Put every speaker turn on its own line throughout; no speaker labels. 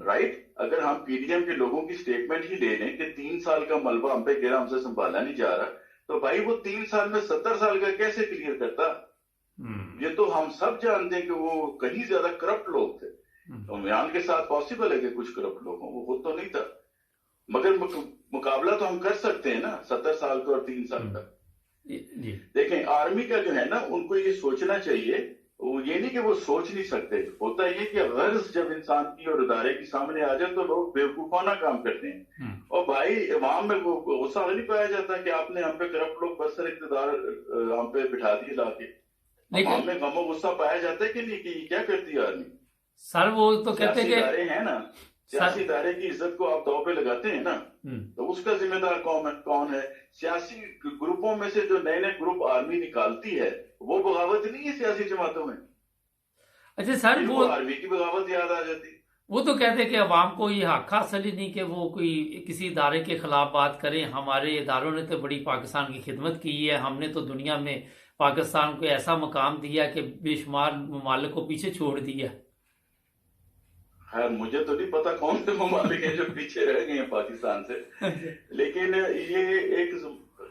Right. اگر ہم P D M کے لوگوں کی سٹیٹمنٹ ہی لے لیں کہ 3 سال کا ملبہ ہم پہ گرا، ہم سے سنبھالا نہیں جا رہا، تو بھائی وہ 3 سال میں 70 سال کا کیسے کلیئر کرتا؟ یہ تو ہم سب جانتے ہیں کہ وہ کہیں زیادہ کرپٹ لوگ تھے. عمران کے ساتھ پاسبل ہے کہ کچھ کرپٹ لوگ ہوں، وہ خود تو نہیں تھا، مگر مقابلہ تو ہم کر سکتے ہیں نا 70 سال کا اور 3 سال کا. دیکھیں آرمی کا جو ہے نا، ان کو یہ سوچنا چاہیے، وہ یہ نہیں کہ وہ سوچ نہیں سکتے، ہوتا یہ کہ غرض جب انسان کی اور ادارے کی سامنے آ جائے تو لوگ بیوقوفانہ کام کرتے ہیں. اور بھائی عوام میں وہ غصہ نہیں پایا جاتا کہ آپ نے ہم پہ کرپٹ لوگ برسر اقتدار ہم پہ بٹھا دیے لا کے. عوام میں غم و غصہ پایا جاتا ہے کہ نہیں کہ یہ کیا کرتی ہے آرمی؟
سر وہ تو کہتے ہیں کہ
ادارے ہیں نا، سیاسی ادارے کی عزت کو آپ دو پہ لگاتے ہیں نا، تو اس کا ذمہ دار کون ہے؟ سیاسی گروپوں میں سے جو نئے نئے گروپ آرمی نکالتی ہے وہ بغاوت نہیں ہے سیاسی جماعتوں میں.
اچھا سر وہ
آرمی کی بغاوت یاد آ جاتی.
وہ تو کہتے ہیں کہ عوام کو یہ حق حاصل ہی نہیں کہ وہ کوئی کسی ادارے کے خلاف بات کریں. ہمارے اداروں نے تو بڑی پاکستان کی خدمت کی ہے، ہم نے تو دنیا میں پاکستان کو ایسا مقام دیا کہ بے شمار ممالک کو پیچھے چھوڑ دیا.
خیر مجھے تو نہیں پتا کون سے ممالک ہیں جو پیچھے رہ گئے ہیں پاکستان سے، لیکن یہ ایک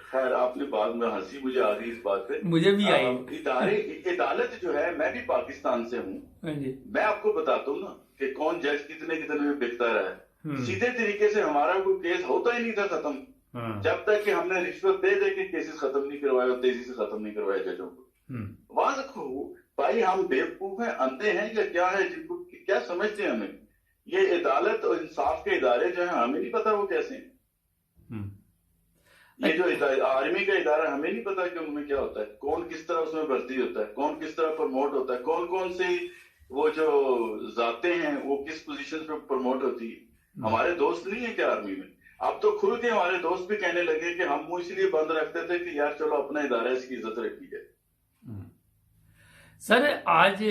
خیر آپ نے بعد میں ہنسی مجھے آ گئی اس بات پہ.
مجھے بھی آئی.
عدالت جو ہے، میں بھی پاکستان سے ہوں، میں آپ کو بتاتا ہوں نا کہ کون جج کتنے میں بکتا رہا ہے. سیدھے طریقے سے ہمارا کوئی کیس ہوتا ہی نہیں تھا ختم جب تک کہ ہم نے رشوت دے کے کیسز ختم نہیں کروائے اور تیزی سے ختم نہیں کروائے ججوں کو. وہاں رکھو بھائی، ہم بیوقوف ہیں، اندھے ہیں یا کیا ہے؟ جن کو کیا سمجھتے ہیں ہمیں؟ یہ عدالت اور انصاف کے ادارے جو ہیں ہمیں نہیں پتا وہ کیسے ہیں. یہ جو آرمی کا ادارہ ہمیں نہیں پتا کہ ان میں کیا ہوتا ہے، کون کس طرح اس میں بھرتی ہوتا ہے، کون کس طرح پروموٹ ہوتا ہے، کون سی وہ جو ذاتیں ہیں وہ کس پوزیشن پہ پروموٹ ہوتی ہے. ہمارے دوست نہیں ہیں کیا آرمی میں؟ اب تو کھل کے ہمارے دوست بھی کہنے لگے کہ ہم وہ اس لیے بند رکھتے تھے کہ یار چلو اپنا ادارہ اس کی عزت رکھی جائے.
سر آج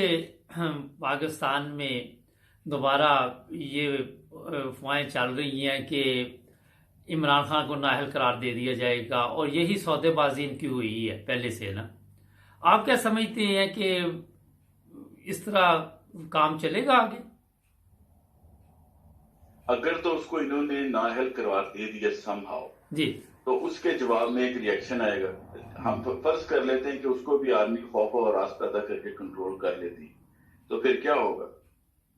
پاکستان میں دوبارہ یہ افواہیں چل رہی ہیں کہ عمران خان کو نااہل قرار دے دیا جائے گا، اور یہی سودے بازی ان کی ہوئی ہے پہلے سے نا. آپ کیا سمجھتے ہیں کہ اس طرح کام چلے گا آگے؟
اگر تو اس کو انہوں نے نااہل قرار دے دیا سم ہاؤ
جی، تو
اس کے جواب میں ایک ری ایکشن آئے گا. ہم فرض کر لیتے ہیں کہ اس کو بھی آرمی خوف و ہراس پیدا کر کے کنٹرول کر لیتی، تو پھر کیا ہوگا؟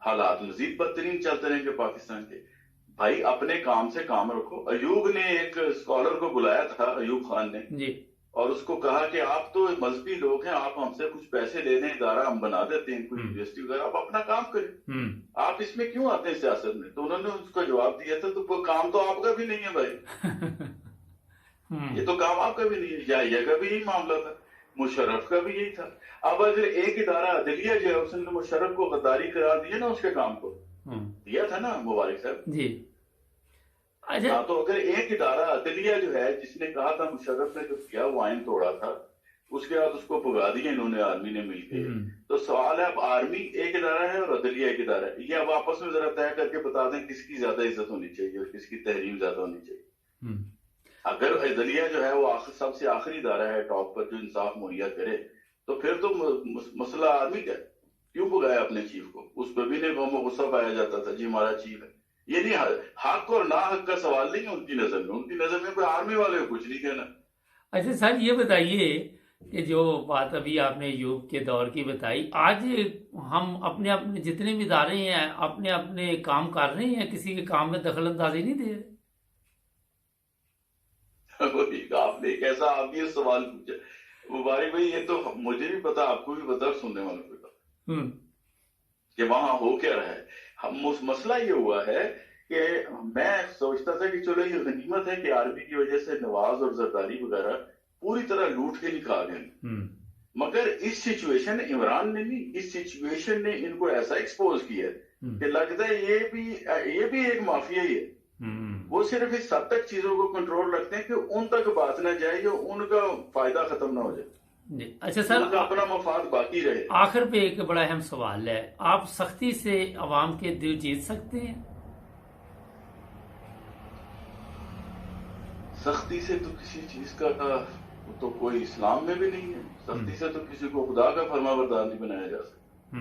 حالات مزید بدترین چلتے رہیں گے پاکستان کے. بھائی اپنے کام سے کام رکھو. ایوب نے ایک اسکالر کو بلایا تھا، ایوب خان نے جی، اور اس کو کہا کہ آپ تو مذہبی لوگ ہیں، آپ ہم سے کچھ پیسے لے لیں، ادارہ ہم بنا دیتے ہیں کوئی یونیورسٹی وغیرہ، آپ اپنا کام کریں، آپ اس میں کیوں آتے ہیں سیاست میں؟ تو انہوں نے اس کو جواب دیا تھا تو کام تو آپ کا بھی نہیں ہے بھائی، یہ تو کام آپ کا بھی نہیں ہے. یا کا بھی یہی معاملہ تھا، مشرف کا بھی یہی تھا. اب اگر ایک ادارہ عدلیہ جو ہے اس نے مشرف کو غداری قرار دیا نا، اس کے کام کو دیا تھا نا مبارک صاحب جی. تو اگر ایک ادارہ عدلیہ جو ہے جس نے کہا تھا مشرف نے جو کیا وہ آئین توڑا تھا، اس کے بعد اس کو بھگا دیا انہوں نے آرمی نے مل کے، تو سوال ہے اب آرمی ایک ادارہ ہے اور عدلیہ ایک ادارہ ہے، یہ اب آپس میں ذرا طے کر کے بتا دیں کس کی زیادہ عزت ہونی چاہیے اور کس کی تحریم زیادہ ہونی چاہیے. اگر عدلیہ جو ہے وہ سب سے آخری ادارہ ہے ٹاپ پر جو انصاف مہیا کرے، تو پھر تو مسئلہ آرمی کا کیوں بگایا اپنے چیف کو؟ اس پہ بھی نہیں غم و غصہ پایا جاتا تھا جی ہمارا چیف ہے. یہ نہیں حق اور نا حق کا سوال نہیں ہے ان کی نظر میں، ان کی نظر میں کوئی آرمی والے کو کچھ نہیں کہنا. اچھا
سر یہ بتائیے کہ جو بات ابھی آپ نے ایوب کے دور کی بتائی، آج ہم اپنے اپنے جتنے بھی ادارے ہیں اپنے اپنے کام کر رہے ہیں، کسی کے کام میں دخل اندازی نہیں دے رہے.
آپ نے کیسا آپ یہ سوال پوچھا مبارک بھائی؟ یہ تو مجھے بھی پتا، آپ کو بھی پتا، سننے والوں کو پتا کہ وہاں ہو کیا رہا ہے. مسئلہ یہ ہوا ہے کہ میں سوچتا تھا کہ چلو یہ غنیمت ہے کہ آرمی کی وجہ سے نواز اور زرداری وغیرہ پوری طرح لوٹ کے نکھا گئے، مگر اس سچویشن عمران نے نہیں، اس سچویشن نے ان کو ایسا ایکسپوز کیا کہ لگتا ہے یہ بھی ایک مافیا ہی ہے. وہ صرف اس حد تک چیزوں کو کنٹرول رکھتے ہیں کہ ان تک بات نہ جائے جو ان کا فائدہ ختم نہ ہو جائے.
اچھا سر،
اپنا مفاد باقی رہے.
آخر پہ ایک بڑا اہم سوال ہے، آپ سختی سے عوام کے دل جیت سکتے ہیں؟
سختی سے تو کسی چیز کا تو کوئی اسلام میں بھی نہیں ہے. سختی سے تو کسی کو خدا کا فرما بردار نہیں بنایا جا سکتا.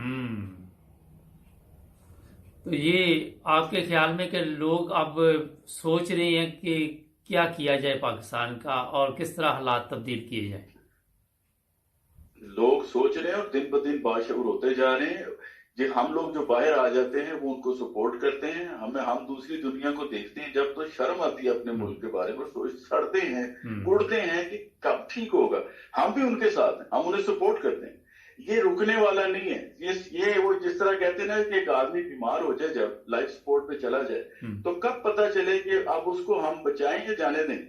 تو یہ آپ کے خیال میں کہ لوگ اب سوچ رہے ہیں کہ کیا کیا جائے پاکستان کا اور کس طرح حالات تبدیل کیے جائیں؟
لوگ سوچ رہے ہیں اور دن بدن باشعور ہوتے جا رہے ہیں. جی ہم لوگ جو باہر آ جاتے ہیں وہ ان کو سپورٹ کرتے ہیں. ہم دوسری دنیا کو دیکھتے ہیں جب تو شرم آتی ہے اپنے ملک کے بارے میں, سڑتے ہیں, اڑتے ہیں کہ کب ٹھیک ہوگا. ہم بھی ان کے ساتھ ہیں, ہم انہیں سپورٹ کرتے ہیں. یہ رکنے والا نہیں ہے. یہ وہ جس طرح کہتے ہیں نا کہ ایک آدمی بیمار ہو جائے جب لائف سپورٹ پہ چلا جائے تو کب پتا چلے کہ اب اس کو ہم بچائیں یا جانے دیں.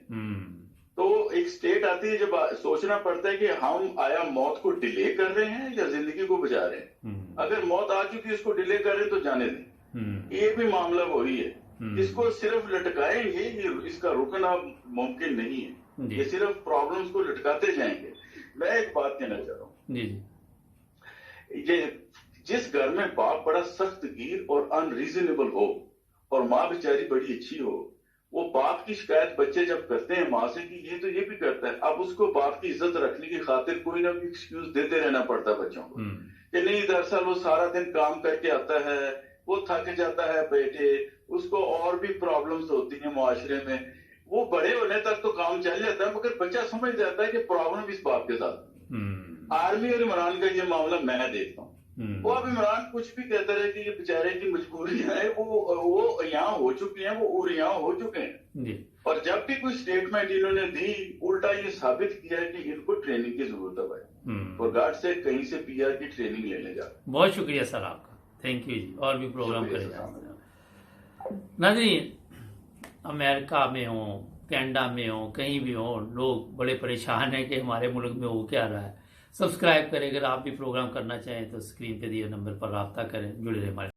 تو ایک سٹیٹ آتی ہے جب سوچنا پڑتا ہے کہ ہم آیا موت کو ڈیلے کر رہے ہیں یا زندگی کو بچا رہے ہیں. اگر موت آ چکی اس کو ڈیلے کر رہے ہیں تو جانے دیں. یہ بھی معاملہ وہی ہے. اس کو صرف لٹکائیں گے, اس کا رکنا ممکن نہیں ہے. یہ صرف پرابلمز کو لٹکاتے جائیں گے. میں ایک بات کہنا چاہ رہا ہوں, یہ جس گھر میں باپ بڑا سخت گیر اور انریزنیبل ہو اور ماں بیچاری بڑی اچھی ہو, وہ باپ کی شکایت بچے جب کرتے ہیں ماں سے کہ یہ تو یہ بھی کرتا ہے, اب اس کو باپ کی عزت رکھنے کی خاطر کوئی نہ کوئی ایکسکیوز دیتے رہنا پڑتا ہے بچوں کو کہ نہیں دراصل وہ سارا دن کام کر کے آتا ہے, وہ تھک جاتا ہے بیٹے, اس کو اور بھی پرابلمز ہوتی ہیں معاشرے میں. وہ بڑے ہونے تک تو کام چل جاتا ہے مگر بچہ سمجھ جاتا ہے کہ پرابلم اس باپ کے ساتھ. آرمی اور عمران کا یہ معاملہ میں دیکھتا ہوں. وہ اب عمران کچھ بھی کہتا رہے کہ یہ بیچارے کی مجبوریاں ہیں, وہ یہاں ہو چکی ہیں, وہ یہاں ہو چکے ہیں. اور جب بھی کوئی سٹیٹمنٹ انہوں نے دی الٹا یہ ثابت کیا ہے کہ ان کو ٹریننگ کی ضرورت ہے بھائی. اور گارڈ سے کہیں سے پی آر کی ٹریننگ لینے جا.
بہت شکریہ سر آپ کا, تھینک یو جی. اور بھی پروگرام کرے گا. ناظرین, امریکہ میں ہوں, کینیڈا میں ہوں, کہیں بھی ہوں, لوگ بڑے پریشان ہیں کہ ہمارے ملک میں ہو کیا رہا ہے. سبسکرائب کریں. اگر آپ بھی پروگرام کرنا چاہیں تو اسکرین پہ دیے نمبر پر رابطہ کریں, جڑے رہیں ہمارے